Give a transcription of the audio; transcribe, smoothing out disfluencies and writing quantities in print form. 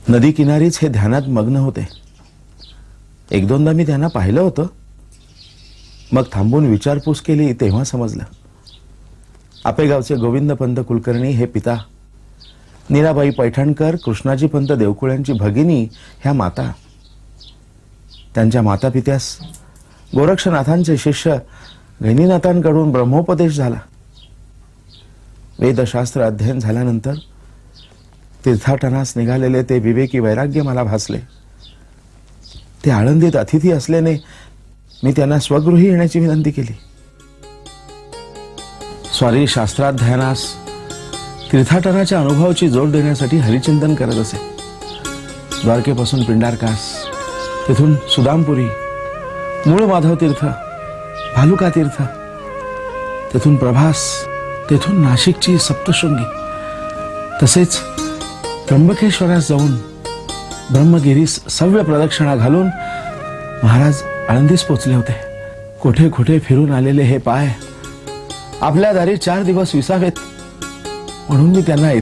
नदी किनारीच हे ध्यानात मग्न होते. एक दोनदा मी त्यांना पाहिलं होतं. मग थांबून विचारपूस केली तेव्हा समजलं, आपेगावचे गोविंदपंत कुलकर्णी हे पिता, नीराबाई पैठणकर, कृष्णाजी पंत देवकुळ्यांची भगिनी ह्या माता. त्यांच्या मातापित्यास गोरक्षनाथांचे शिष्य गैनीनाथांकडून ब्रह्मोपदेश झाला. वेदशास्त्र अध्ययन झाल्यानंतर तीर्थाटनास निघालेले ते विवेकी वैराग्य मला भासले. ते आळंदीत अतिथी असल्याने मी त्यांना स्वगृही येण्याची विनंती केली. स्वारी शास्त्राध्ययनास तीर्थाटनाच्या अनुभवाची जोड देण्यासाठी हरिचिंतन करत असे. द्वारकेपासून पिंडारकास, तिथून सुदामपुरी, मूळ माधव तीर्थ, भालुका तीर्थ, तिथून प्रभास, तिथून नाशिकची सप्तशृंगी, तसेच त्र्यंबकेश्वरास जाऊन ब्रह्मगिरीस सव्य प्रदक्षिणा घालून महाराज आळंदीस पोचले होते. कुठे कुठे फिरून आलेले हे पाय आपल्या दारी 4 दिवस विसावेत म्हणून मी त्यांना